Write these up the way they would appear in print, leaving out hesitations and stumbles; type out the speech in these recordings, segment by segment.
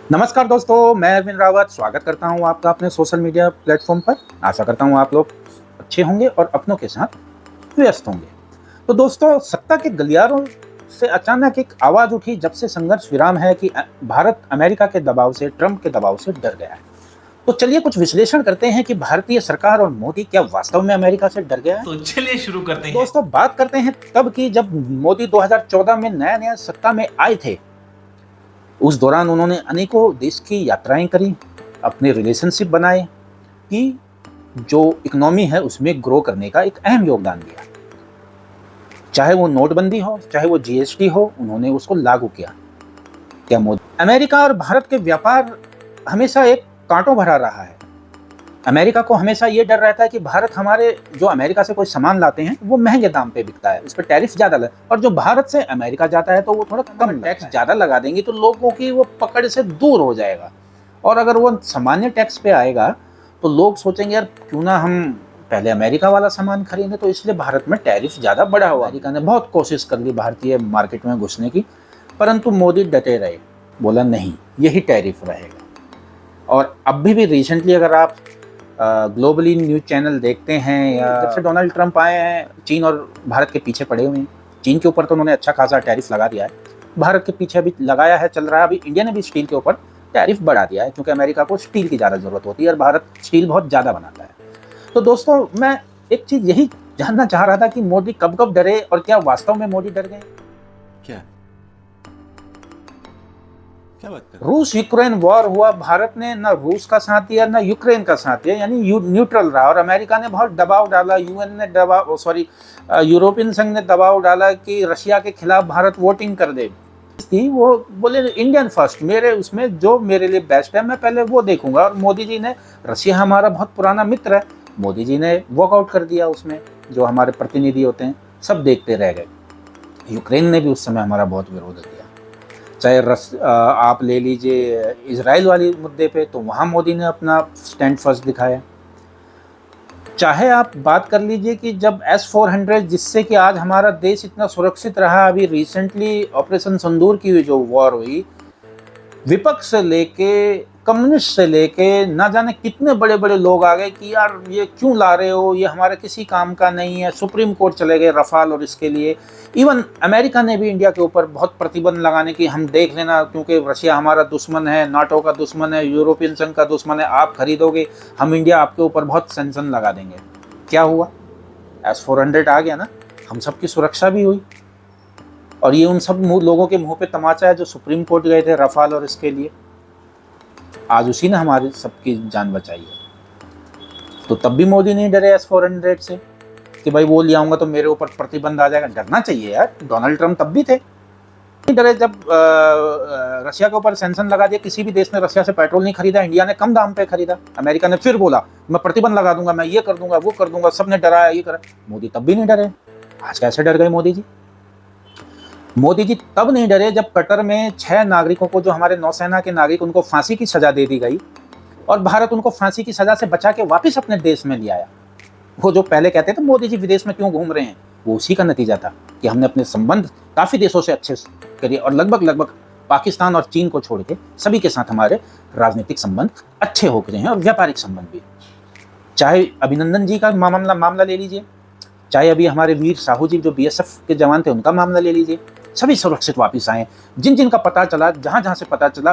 नमस्कार दोस्तों, मैं अरविंद रावत स्वागत करता हूं आपका अपने सोशल मीडिया प्लेटफॉर्म पर। आशा करता हूं आप लोग अच्छे होंगे और अपनों के साथ व्यस्त होंगे। तो दोस्तों, सत्ता के गलियारों से अचानक एक आवाज़ उठी जब से संघर्ष विराम है कि भारत अमेरिका के दबाव से, ट्रंप के दबाव से डर गया है। तो चलिए कुछ विश्लेषण करते हैं कि भारतीय सरकार और मोदी क्या वास्तव में अमेरिका से डर गया है। तो चलिए शुरू करते हैं। दोस्तों, बात करते हैं तब की जब मोदी 2014 में नया सत्ता में आए थे। उस दौरान उन्होंने अनेकों देश की यात्राएं करी, अपने रिलेशनशिप बनाए कि जो इकोनॉमी है उसमें ग्रो करने का एक अहम योगदान दिया। चाहे वो नोटबंदी हो, चाहे वो जीएसटी हो, उन्होंने उसको लागू किया। क्या मोदी अमेरिका और भारत के व्यापार हमेशा एक कांटों भरा रहा है। अमेरिका को हमेशा ये डर रहता है कि भारत हमारे जो अमेरिका से कोई सामान लाते हैं वो महंगे दाम पे बिकता है, उस पर टैरिफ ज़्यादा लग, और जो भारत से अमेरिका जाता है तो वो थोड़ा कम टैक्स ज़्यादा लगा देंगे, तो लोगों की वो पकड़ से दूर हो जाएगा। और अगर वो सामान्य टैक्स पे आएगा तो लोग सोचेंगे यार क्यों ना हम पहले अमेरिका वाला सामान खरीदें, तो इसलिए भारत में टैरिफ ज़्यादा बढ़ा हुआ। अमेरिका ने बहुत कोशिश कर ली भारतीय मार्केट में घुसने की, परंतु मोदी डटे रहे, बोला नहीं यही टैरिफ रहेगा। और अभी भी रिसेंटली अगर आप ग्लोबली न्यूज़ चैनल देखते हैं, या जब से डोनाल्ड ट्रंप आए हैं चीन और भारत के पीछे पड़े हुए हैं। चीन के ऊपर तो उन्होंने अच्छा खासा टैरिफ लगा दिया है, भारत के पीछे अभी लगाया है, चल रहा है। अभी इंडिया ने भी स्टील के ऊपर टैरिफ बढ़ा दिया है क्योंकि अमेरिका को स्टील की ज़्यादा ज़रूरत होती है और भारत स्टील बहुत ज़्यादा बनाता है। तो दोस्तों, मैं एक चीज़ यही जानना चाह रहा था कि मोदी कब कब डरे और क्या वास्तव में मोदी डर गए। क्या बात कर रूस यूक्रेन वॉर हुआ, भारत ने ना रूस का साथ दिया ना यूक्रेन का साथ दिया, यानी न्यूट्रल रहा। और अमेरिका ने बहुत दबाव डाला, यूएन ने दबाव, यूरोपियन संघ ने दबाव डाला कि रशिया के खिलाफ भारत वोटिंग कर दे। वो बोले इंडियन फर्स्ट, मेरे उसमें जो मेरे लिए बेस्ट है मैं पहले वो देखूंगा। और मोदी जी ने, रशिया हमारा बहुत पुराना मित्र है, मोदी जी ने वॉकआउट कर दिया, उसमें जो हमारे प्रतिनिधि होते हैं सब देखते रह गए। यूक्रेन ने भी उस समय हमारा बहुत विरोध किया। चाहे आप ले लीजिए इजराइल वाली मुद्दे पे, तो वहाँ मोदी ने अपना स्टैंड फर्स्ट दिखाया। चाहे आप बात कर लीजिए कि जब S-400, जिससे कि आज हमारा देश इतना सुरक्षित रहा, अभी रिसेंटली ऑपरेशन सिंदूर की जो वॉर हुई, विपक्ष से लेके कम्युनिस्ट से लेके ना जाने कितने बड़े बड़े लोग आ गए कि यार ये क्यों ला रहे हो, ये हमारे किसी काम का नहीं है। सुप्रीम कोर्ट चले गए रफाल और इसके लिए। इवन अमेरिका ने भी इंडिया के ऊपर बहुत प्रतिबंध लगाने की, हम देख लेना क्योंकि रशिया हमारा दुश्मन है, नाटो का दुश्मन है, यूरोपियन संघ का दुश्मन है, आप खरीदोगे हम इंडिया आपके ऊपर बहुत सैंक्शन लगा देंगे। क्या हुआ? S-400 आ गया ना, हम सबकी सुरक्षा भी हुई। और ये उन सब लोगों के मुंह पे तमाचा है जो सुप्रीम कोर्ट गए थे रफाल और इसके लिए। आज उसी ने हमारी सबकी जान बचाई है। तो तब भी मोदी नहीं डरे S-400 से कि भाई वो ले आऊंगा तो मेरे ऊपर प्रतिबंध आ जाएगा। डरना चाहिए यार, डोनाल्ड ट्रंप तब भी थे, नहीं डरे। जब रशिया के ऊपर सैंक्शन लगा दिया, किसी भी देश ने रशिया से पेट्रोल नहीं खरीदा, इंडिया ने कम दाम पे खरीदा। अमेरिका ने फिर बोला मैं प्रतिबंध लगा दूंगा, मैं ये कर दूंगा, वो कर दूंगा, सबने डराया, ये करा। मोदी तब भी नहीं डरे। आज कैसे डर गए मोदी जी? मोदी जी तब नहीं डरे जब कतर में 6 नागरिकों को, जो हमारे नौसेना के नागरिक, उनको फांसी की सजा दे दी गई और भारत उनको फांसी की सजा से बचा के वापस अपने देश में ले आया। वो जो पहले कहते थे मोदी जी विदेश में क्यों घूम रहे हैं, वो उसी का नतीजा था कि हमने अपने संबंध काफ़ी देशों से अच्छे करिए, और लगभग पाकिस्तान और चीन को छोड़ के सभी के साथ हमारे राजनीतिक संबंध अच्छे हो गए हैं, और व्यापारिक संबंध भी। चाहे अभिनंदन जी का मामला ले लीजिए, चाहे अभी हमारे वीर साहू जी जो BSF के जवान थे उनका मामला ले लीजिए, सभी सुरक्षित वापस आए। जिन जिन का पता चला, जहाँ से पता चला,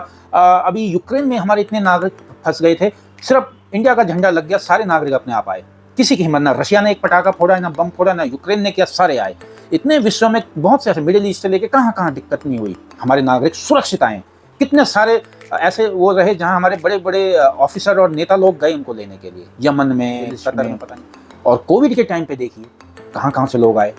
अभी यूक्रेन में हमारे इतने नागरिक फंस गए थे, सिर्फ इंडिया का झंडा लग गया, सारे नागरिक अपने आप आए। किसी की हिम्मत ना रशिया ने एक पटाखा फोड़ा, ना बम फोड़ा, ना यूक्रेन ने किया, सारे आए। इतने विश्व में बहुत से ऐसे मिडिल ईस्ट से लेके कहाँ दिक्कत नहीं हुई, हमारे नागरिक सुरक्षित आए। कितने सारे ऐसे वो रहे जहाँ हमारे बड़े बड़े ऑफिसर और नेता लोग गए उनको लेने के लिए, यमन में, कतर में, पता नहीं। और कोविड के टाइम पे देखिए कहाँ से लोग आए।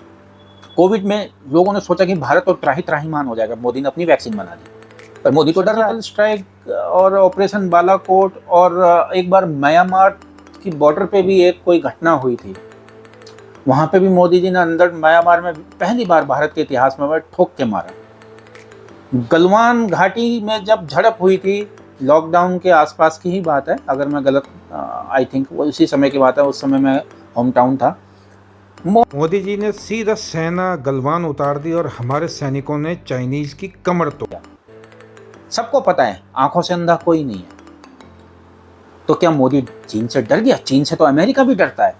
कोविड में लोगों ने सोचा कि भारत तो त्राहिमाम हो जाएगा, मोदी ने अपनी वैक्सीन बना दी, पर मोदी को डर रहा। स्ट्राइक और ऑपरेशन बालाकोट, और एक बार म्यांमार की बॉर्डर पे भी एक कोई घटना हुई थी, वहाँ पे भी मोदी जी ने अंदर म्यांमार में पहली बार भारत के इतिहास में ठोक के मारा। गलवान घाटी में जब झड़प हुई थी, लॉकडाउन के आसपास की ही बात है, अगर मैं गलत, आई थिंक वो इसी समय की बात है, उस समय मैं होम टाउन था। मोदी जी ने सीधा सेना गलवान उतार दी और हमारे सैनिकों ने चाइनीज की कमर तोड़ा। सबको पता है, आंखों से अंधा कोई नहीं है। तो क्या मोदी चीन से डर गया? चीन से तो अमेरिका भी डरता है,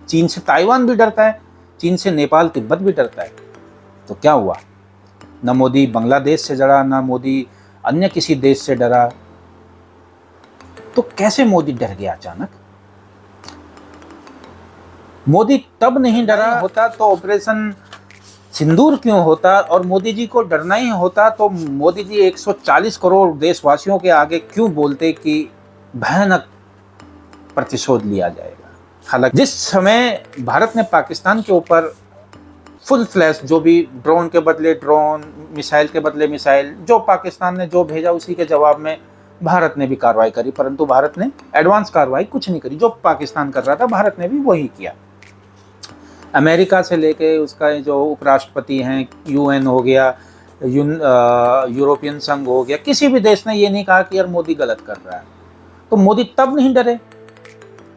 चीन से ताइवान भी डरता है, चीन से नेपाल तिब्बत भी डरता है। तो क्या हुआ? न मोदी बांग्लादेश से डरा, न मोदी अन्य किसी देश से डरा। तो कैसे मोदी डर गया अचानक? मोदी तब नहीं डरा होता तो ऑपरेशन सिंदूर क्यों होता, और मोदी जी को डरना ही होता तो मोदी जी 140 करोड़ देशवासियों के आगे क्यों बोलते कि भयानक प्रतिशोध लिया जाएगा। हालांकि जिस समय भारत ने पाकिस्तान के ऊपर फुल फ्लैश, जो भी ड्रोन के बदले ड्रोन, मिसाइल के बदले मिसाइल, जो पाकिस्तान ने जो भेजा उसी के जवाब में भारत ने भी कार्रवाई करी, परंतु भारत ने एडवांस कार्रवाई कुछ नहीं करी। जो पाकिस्तान कर रहा था भारत ने भी वही किया। अमेरिका से लेके उसका जो उपराष्ट्रपति हैं, यूएन हो गया, यूरोपियन संघ हो गया, किसी भी देश ने ये नहीं कहा कि यार मोदी गलत कर रहा है। तो मोदी तब नहीं डरे।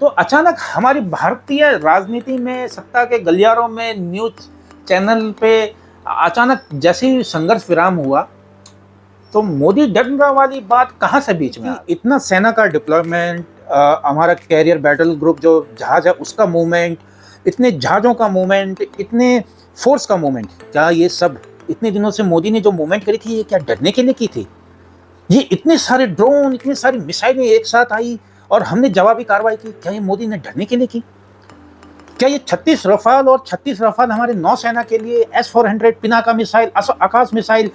तो अचानक हमारी भारतीय राजनीति में, सत्ता के गलियारों में, न्यूज चैनल पे अचानक जैसे ही संघर्ष विराम हुआ तो मोदी डरने वाली बात कहाँ से बीच में? इतना सेना का डिप्लॉयमेंट, हमारा कैरियर बैटल ग्रुप जो जहाज है उसका मूवमेंट, इतने जहाज़ों का मूवमेंट, इतने फोर्स का मूवमेंट, क्या ये सब इतने दिनों से मोदी ने जो मूवमेंट करी थी ये क्या डरने के लिए की थी? ये इतने सारे ड्रोन, इतनी सारी मिसाइलें एक साथ आई और हमने जवाबी कार्रवाई की, क्या ये मोदी ने डरने के लिए की? क्या ये 36 रफाल और 36 रफाल हमारे नौसेना के लिए, S-400 पिनाका मिसाइल, आकाश मिसाइल,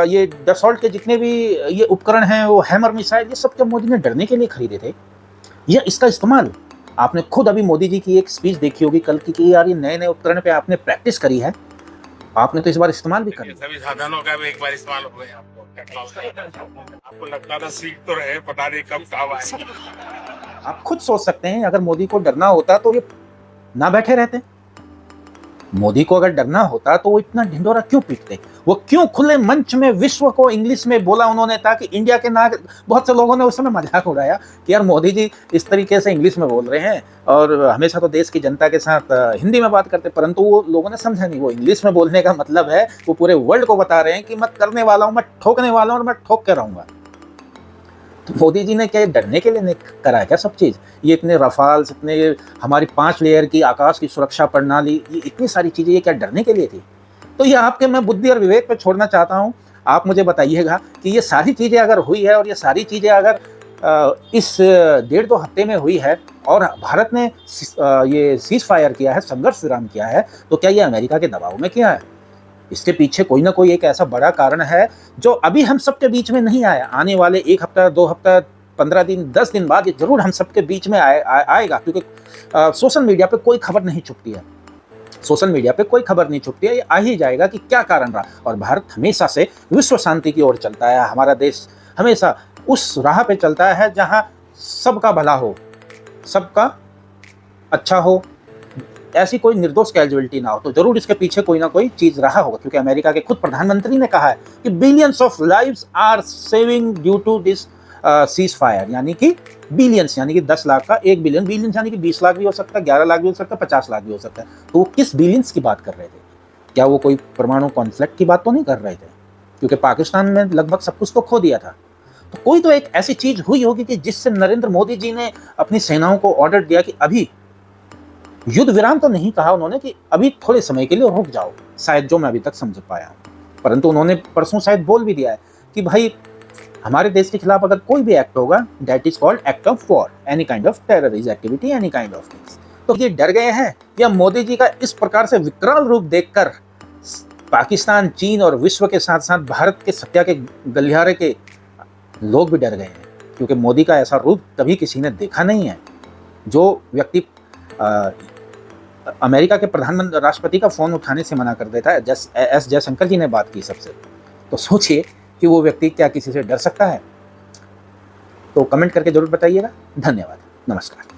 ये डसॉल्ट के जितने भी ये उपकरण हैं, वो हैमर मिसाइल, ये सब क्या मोदी ने डरने के लिए खरीदे थे? या इसका इस्तेमाल, आपने खुद अभी मोदी जी की एक स्पीच देखी होगी कल की कि यार ये नए नए उपकरण पे आपने प्रैक्टिस करी है, आपने तो इस बार इस्तेमाल भी करी। सभी साधनों का भी एक बार इस्तेमाल हो गया। आपको लगता था सीख तो रहे, पता नहीं कब काम आएगा। आप खुद सोच सकते हैं अगर मोदी को डरना होता तो ये ना बैठे रहते। मोदी को अगर डरना होता तो वो इतना ढिंढोरा क्यों पीटते? वो क्यों खुले मंच में विश्व को इंग्लिश में बोला उन्होंने, ताकि इंडिया के नागरिक, बहुत से लोगों ने उस समय मजाक उड़ाया कि यार मोदी जी इस तरीके से इंग्लिश में बोल रहे हैं और हमेशा तो देश की जनता के साथ हिंदी में बात करते, परंतु वो लोगों ने समझा नहीं। वो इंग्लिश में बोलने का मतलब है वो पूरे वर्ल्ड को बता रहे हैं कि मैं करने वाला हूँ, मैं ठोकने वाला हूँ और मैं ठोक के रहूँगा। तो मोदी जी ने क्या डरने के लिए नहीं करा है क्या सब चीज़? ये इतने रफाल्स, इतने हमारी 5 लेयर की आकाश की सुरक्षा प्रणाली, ये इतनी सारी चीज़ें, ये क्या डरने के लिए थी? तो ये आपके मैं बुद्धि और विवेक पे छोड़ना चाहता हूँ। आप मुझे बताइएगा कि ये सारी चीज़ें अगर हुई है और ये सारी चीज़ें अगर इस 1.5-2 हफ्ते में हुई है और भारत ने ये सीज फायर किया है, संघर्ष विराम किया है, तो क्या ये अमेरिका के दबाव में किया है? इसके पीछे कोई ना कोई एक ऐसा बड़ा कारण है जो अभी हम सबके बीच में नहीं आया। आने वाले 1 हफ्ता, 2 हफ्ता, 15 दिन, 10 दिन बाद ये जरूर हम सबके बीच में आएगा, क्योंकि सोशल मीडिया पे कोई खबर नहीं छुपती है। सोशल मीडिया पे कोई खबर नहीं छुपती है, ये आ ही जाएगा कि क्या कारण रहा। और भारत हमेशा से विश्व शांति की ओर चलता है। हमारा देश हमेशा उस राह पे चलता है जहाँ सबका भला हो, सबका अच्छा हो, ऐसी कोई निर्दोष कैजुअलिटी ना हो। तो जरूर इसके पीछे कोई ना कोई चीज रहा होगा, क्योंकि अमेरिका के खुद प्रधानमंत्री ने कहा है कि billions of lives are saving due to this ceasefire, यानी कि बिलियंस, यानी कि 10 लाख का 1 बिलियन, बिलियंस यानी कि 20 लाख भी हो सकता है, 11 लाख भी हो सकता है, 50 लाख भी हो सकता है। तो वो किस बिलियंस की बात कर रहे थे? क्या वो कोई परमाणु कॉन्फ्लिक्ट की बात तो नहीं कर रहे थे? क्योंकि पाकिस्तान में लगभग सब कुछ तो खो दिया था। तो कोई तो एक ऐसी चीज हुई होगी कि जिससे नरेंद्र मोदी जी ने अपनी सेनाओं को ऑर्डर दिया कि अभी युद्ध विराम तो नहीं कहा उन्होंने, कि अभी थोड़े समय के लिए रुक जाओ, शायद, जो मैं अभी तक समझ पाया हूँ। परंतु उन्होंने परसों शायद बोल भी दिया है कि भाई हमारे देश के खिलाफ अगर कोई भी एक्ट होगा, that is called act of war, any kind of terrorist activity, any kind of things. तो ये डर गए हैं, या मोदी जी का इस प्रकार से विकराल रूप देखकर पाकिस्तान, चीन और विश्व के साथ साथ भारत के सत्या के गलियारे के लोग भी डर गए हैं? क्योंकि मोदी का ऐसा रूप कभी किसी ने देखा नहीं है। जो व्यक्ति अमेरिका के प्रधानमंत्री, राष्ट्रपति का फोन उठाने से मना कर देता है, एस जयशंकर जी ने बात की सबसे, तो सोचिए कि वो व्यक्ति क्या किसी से डर सकता है? तो कमेंट करके जरूर बताइएगा। धन्यवाद, नमस्कार।